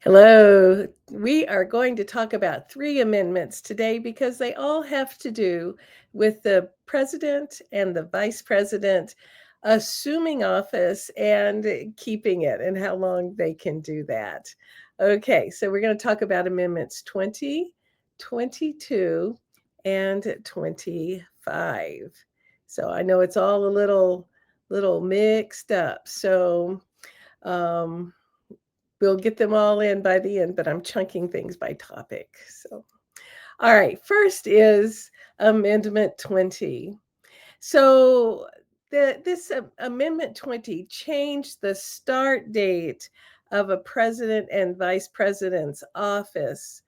Hello. We are going to talk about three amendments today because they all have to do with the president and the vice president assuming office and keeping it and how long they can do that. Okay, so we're going to talk about amendments 20, 22, and 25. So I know it's all a little mixed up. Um we'll get them all in by the end, but I'm chunking things by topic. So, all right, first is Amendment 20. So, Amendment 20 changed the start date of a president and vice president's office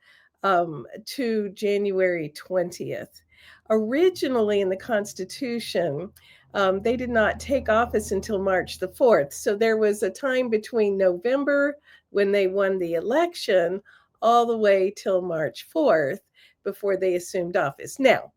to January 20th. Originally in the Constitution, they did not take office until March the 4th. So there was a time between November when they won the election all the way till March 4th before they assumed office. Now,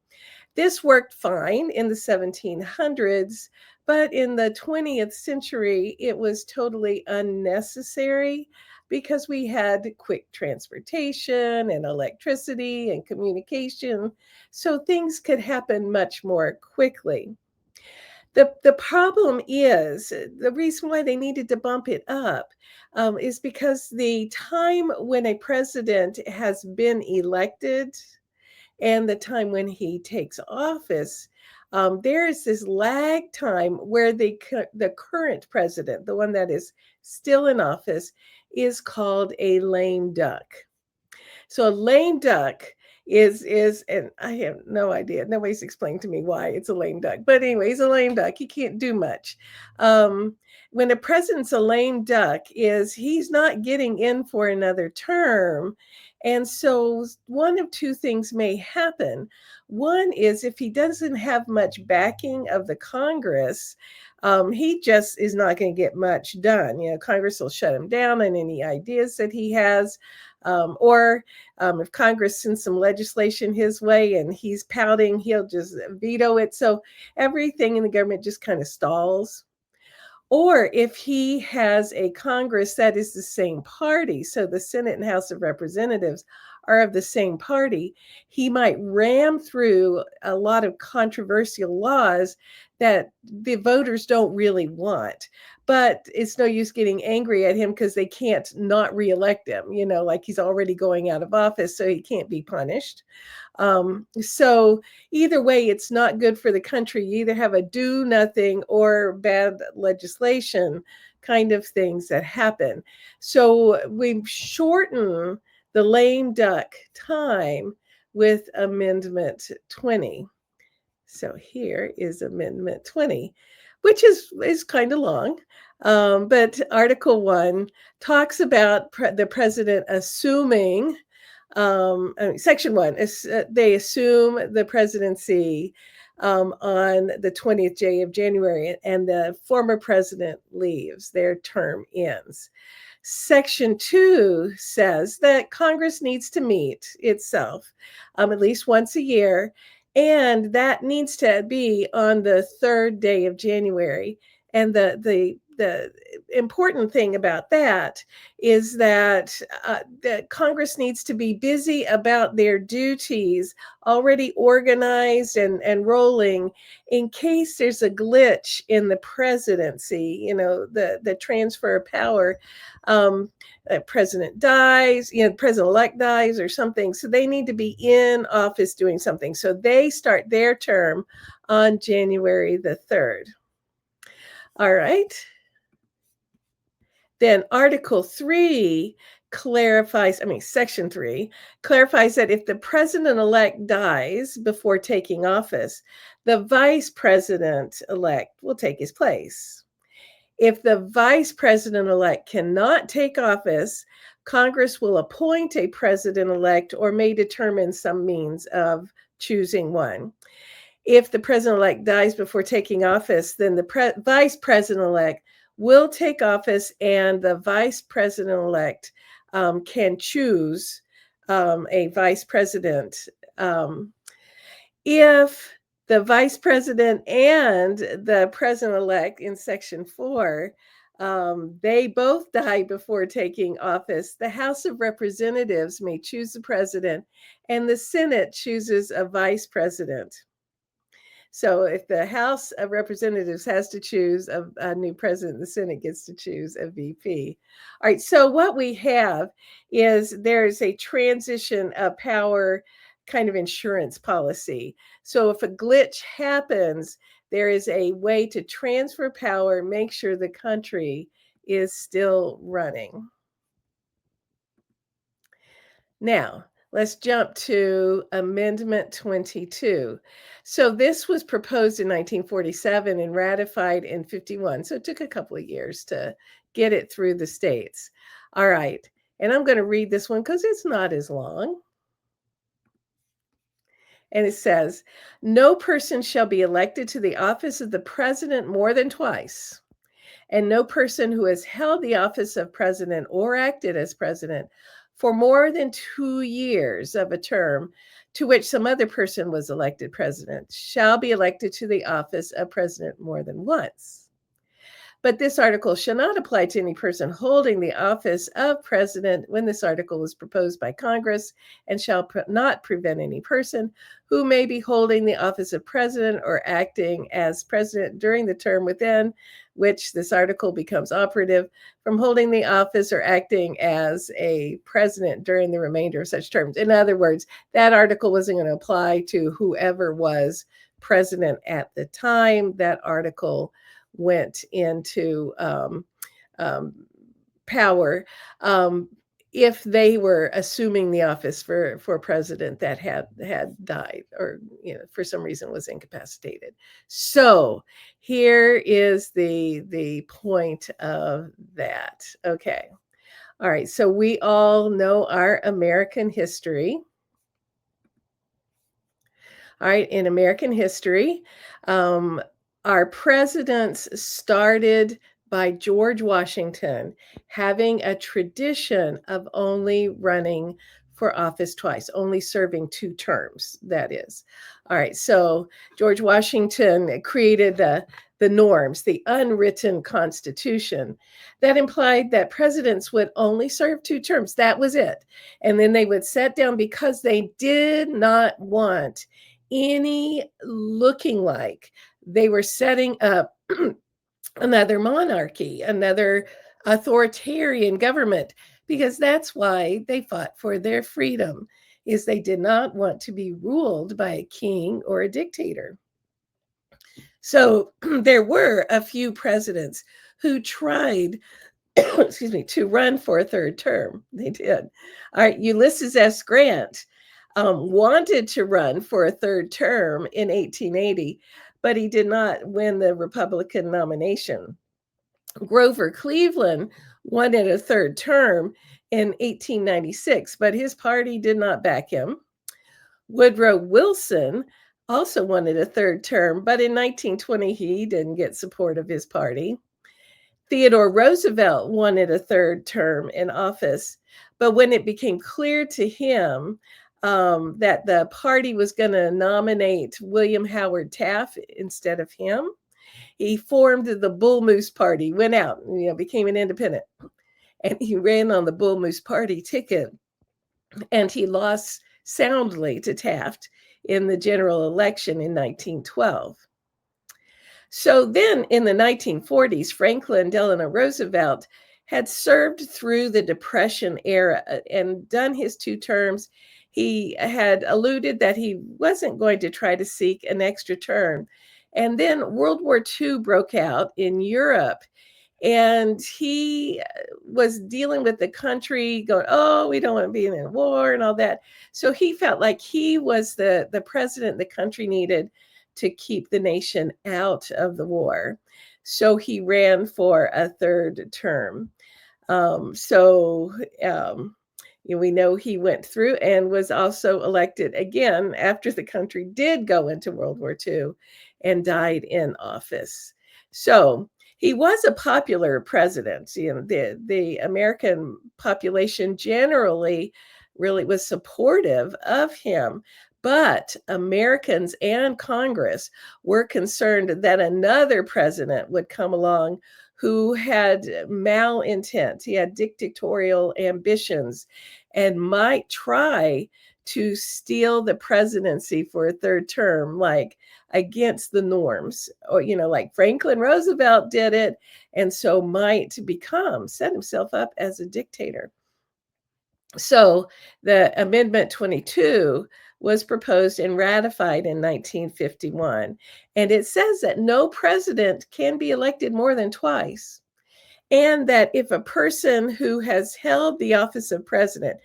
this worked fine in the 1700s, but in the 20th century, it was totally unnecessary because we had quick transportation and electricity and communication, so things could happen much more quickly. The problem is the reason why they needed to bump it up is because the time when a president has been elected and the time when he takes office, there is this lag time where the current president, the one that is still in office, is called a lame duck. So a lame duck is and I have no idea. Nobody's explained to me why it's a lame duck. But anyway, he's a lame duck. He can't do much. Um, when a president's a lame duck is he's not getting in for another term. And so one of two things may happen. One is if he doesn't have much backing of the Congress, he just is not going to get much done. Congress will shut him down on any ideas that he has. Or if Congress sends some legislation his way and he's pouting, he'll just veto it. So everything in the government just kind of stalls. Or if he has a Congress that is the same party, so the Senate and House of Representatives are of the same party, he might ram through a lot of controversial laws that the voters don't really want. But it's no use getting angry at him because they can't not reelect him, like he's already going out of office, so he can't be punished. So either way, it's not good for the country. You either have a do nothing or bad legislation kind of things that happen. So we shorten the lame duck time with Amendment 20. So here is Amendment 20, which is kind of long. But Article 1 talks about the president assuming Section 1 is they assume the presidency on the 20th day of January, and the former president leaves, their term ends. Section 2 says that Congress needs to meet itself at least once a year, and that needs to be on the third day of January. And the important thing about that is that Congress needs to be busy about their duties, already organized and rolling, in case there's a glitch in the presidency, the transfer of power. President dies, president-elect dies or something. So they need to be in office doing something. So they start their term on January the 3rd. All right. Then Article 3 Section 3 clarifies that if the president elect dies before taking office, the vice president elect will take his place. If the vice president elect cannot take office, Congress will appoint a president elect or may determine some means of choosing one. If the president elect dies before taking office, then the vice president elect will take office, and the vice president elect can choose a vice president. If the vice president and the president elect in Section 4 They both died before taking office. The House of Representatives may choose the president, and the Senate chooses a vice president. So if the House of Representatives has to choose a new president, the Senate gets to choose a VP. All right. So what we have is there's a transition of power kind of insurance policy. So if a glitch happens, there is a way to transfer power, make sure the country is still running. Now, let's jump to Amendment 22. So this was proposed in 1947 and ratified in 51. So it took a couple of years to get it through the states. All right. And I'm going to read this one because it's not as long. And it says, no person shall be elected to the office of the president more than twice. And no person who has held the office of president or acted as president for more than 2 years of a term to which some other person was elected president shall be elected to the office of president more than once. But this article shall not apply to any person holding the office of president when this article was proposed by Congress, and shall not prevent any person who may be holding the office of president or acting as president during the term within which this article becomes operative from holding the office or acting as a president during the remainder of such terms. In other words, that article wasn't going to apply to whoever was president at the time. That article went into power if they were assuming the office for president that had died or for some reason was incapacitated. So here is the point of that. Okay. All right. So we all know our American history. All right. In American history, our presidents started by George Washington having a tradition of only running for office twice, only serving 2 terms, that is. All right, so George Washington created the norms, the unwritten constitution that implied that presidents would only serve 2 terms. That was it. And then they would sit down because they did not want any looking like they were setting up another monarchy, another authoritarian government, because that's why they fought for their freedom, is they did not want to be ruled by a king or a dictator. So there were a few presidents who tried excuse me, to run for a 3rd term. They did. All right, Ulysses S. Grant wanted to run for a 3rd term in 1880, but he did not win the Republican nomination. Grover Cleveland wanted a 3rd term in 1896, but his party did not back him. Woodrow Wilson also wanted a 3rd term, but in 1920 he didn't get support of his party. Theodore Roosevelt wanted a 3rd term in office, but when it became clear to him that the party was going to nominate William Howard Taft instead of him, he formed the Bull Moose Party, went out, became an independent, and he ran on the Bull Moose Party ticket, and he lost soundly to Taft in the general election in 1912. So then in the 1940s, Franklin Delano Roosevelt had served through the Depression era and done his 2 terms. He had alluded that he wasn't going to try to seek an extra term. And then World War II broke out in Europe, and he was dealing with the country going, oh, we don't want to be in a war and all that. So he felt like he was the president the country needed to keep the nation out of the war. So he ran for a 3rd term. We know he went through and was also elected again after the country did go into World War II and died in office. So he was a popular president. The American population generally really was supportive of him. But Americans and Congress were concerned that another president would come along who had malintent. He had dictatorial ambitions and might try to steal the presidency for a third term, like against the norms. Or, like Franklin Roosevelt did it, and so might set himself up as a dictator. So the Amendment 22 was proposed and ratified in 1951. And it says that no president can be elected more than twice. And that if a person who has held the office of president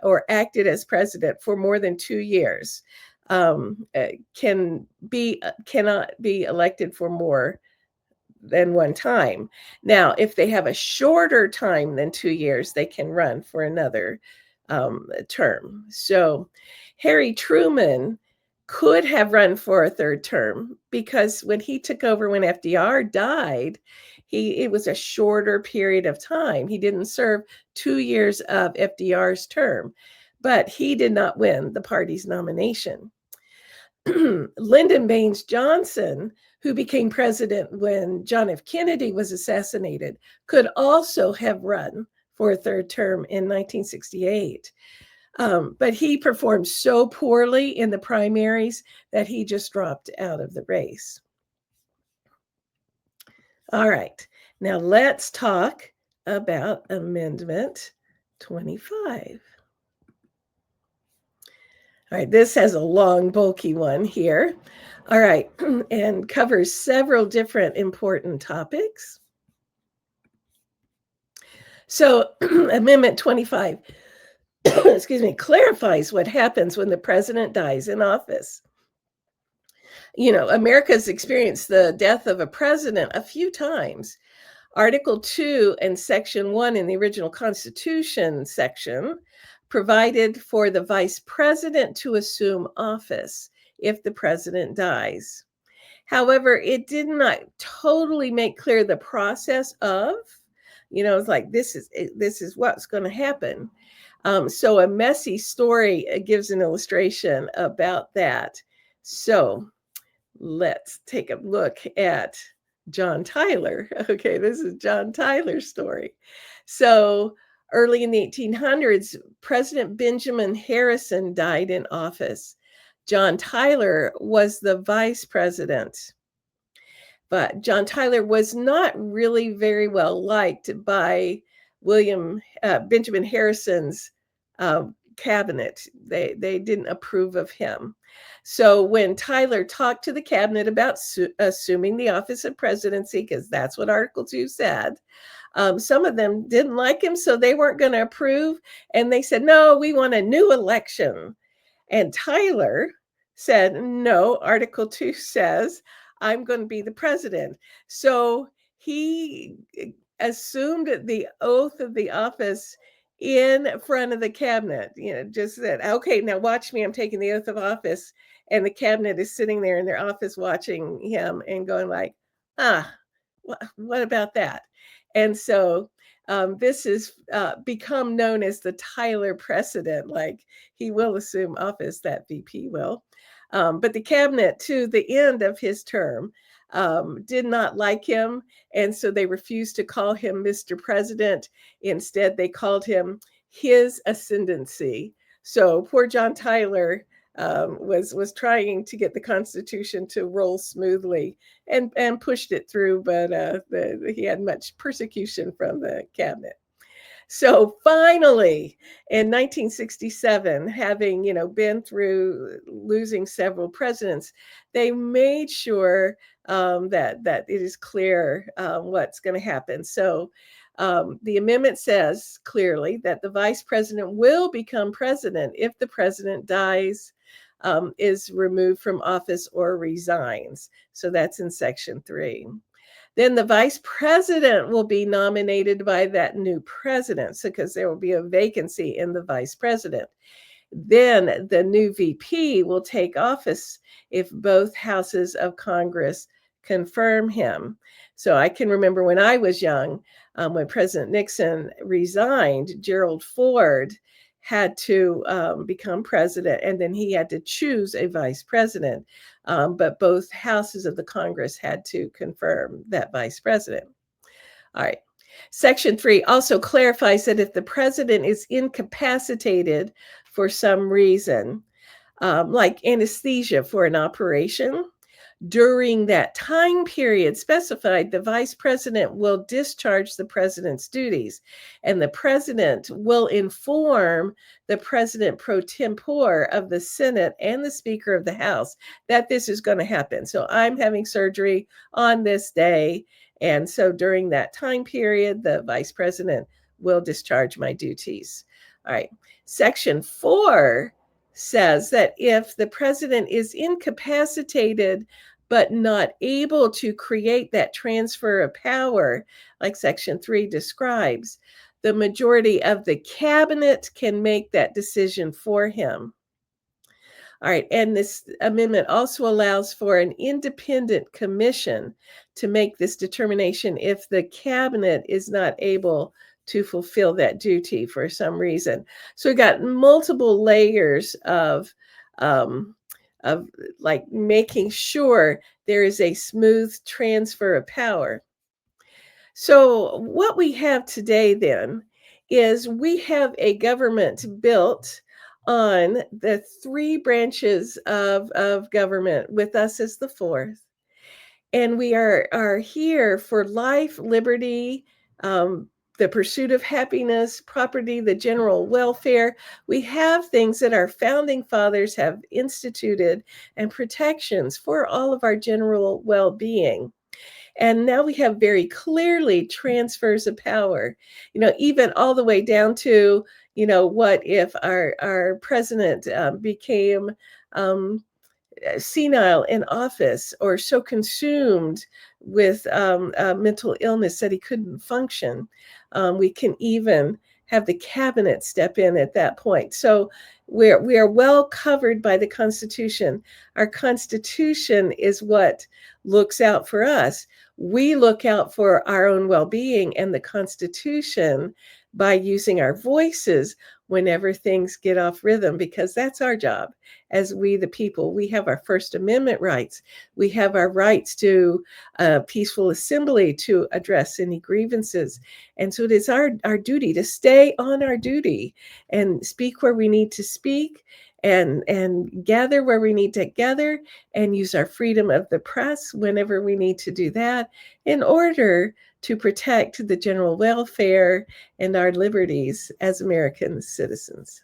or acted as president for more than 2 years cannot be elected for more than one time. Now, if they have a shorter time than 2 years, they can run for another term. So Harry Truman could have run for a third term because when he took over, when FDR died, it was a shorter period of time. He didn't serve 2 years of FDR's term, but he did not win the party's nomination. Lyndon Baines Johnson, who became president when John F. Kennedy was assassinated, could also have run for a third term in 1968. But he performed so poorly in the primaries that he just dropped out of the race. All right, now let's talk about Amendment 25. All right, this has a long, bulky one here. All right, and covers several different important topics. So Amendment 25, clarifies what happens when the president dies in office. America's experienced the death of a president a few times. Article 2 and Section 1 in the original Constitution section provided for the vice president to assume office if the president dies. However, it did not totally make clear the process of, it's like, this is what's going to happen. So a messy story gives an illustration about that. So let's take a look at John Tyler. Okay, this is John Tyler's story. So early in the 1800s, President Benjamin Harrison died in office. John Tyler was the vice president. But John Tyler was not really very well liked by Benjamin Harrison's cabinet. They didn't approve of him. So when Tyler talked to the cabinet about assuming the office of presidency, because that's what Article 2 said, some of them didn't like him, so they weren't going to approve. And they said, no, we want a new election. And Tyler said, no, Article 2 says I'm going to be the president. So he assumed the oath of the office in front of the cabinet, just said, okay, now watch me, I'm taking the oath of office. And the cabinet is sitting there in their office watching him and going like, what about that? And so this has become known as the Tyler precedent, like he will assume office, that VP will. But the cabinet, to the end of his term, did not like him. And so they refused to call him Mr. President. Instead, they called him His Ascendancy. So poor John Tyler was trying to get the Constitution to roll smoothly and pushed it through, but he had much persecution from the cabinet. So finally, in 1967, having been through losing several presidents, they made sure that it is clear what's going to happen. So the amendment says clearly that the vice president will become president if the president dies, is removed from office, or resigns. So that's in Section 3. Then the vice president will be nominated by that new president, because there will be a vacancy in the vice president. Then the new VP will take office if both houses of Congress confirm him. So I can remember when I was young, when President Nixon resigned, Gerald Ford had to become president, and then he had to choose a vice president. But both houses of the Congress had to confirm that vice president. All right. Section 3 also clarifies that if the president is incapacitated for some reason, like anesthesia for an operation, during that time period specified, the vice president will discharge the president's duties, and the president will inform the president pro tempore of the Senate and the Speaker of the House that this is going to happen. So I'm having surgery on this day. And so during that time period, the vice president will discharge my duties. All right. Section 4 says that if the president is incapacitated but not able to create that transfer of power, like Section 3 describes, the majority of the cabinet can make that decision for him. All right, and this amendment also allows for an independent commission to make this determination if the cabinet is not able to fulfill that duty for some reason. So we got multiple layers um, of like making sure there is a smooth transfer of power. So what we have today then is we have a government built on the three branches of government, with us as the fourth. And we are here for life, liberty, um, the pursuit of happiness, property, the general welfare. We have things that our founding fathers have instituted and protections for all of our general well-being. And now we have very clearly transfers of power, even all the way down to, what if our president became senile in office or so consumed with mental illness that he couldn't function. We can even have the cabinet step in at that point. So we are well covered by the Constitution. Our Constitution is what looks out for us. We look out for our own well-being and the Constitution by using our voices whenever things get off rhythm, because that's our job as we the people. We have our First Amendment rights. We have our rights to peaceful assembly to address any grievances. And so it is our duty to stay on our duty and speak where we need to speak, and gather where we need to gather, and use our freedom of the press whenever we need to do that in order to protect the general welfare and our liberties as American citizens.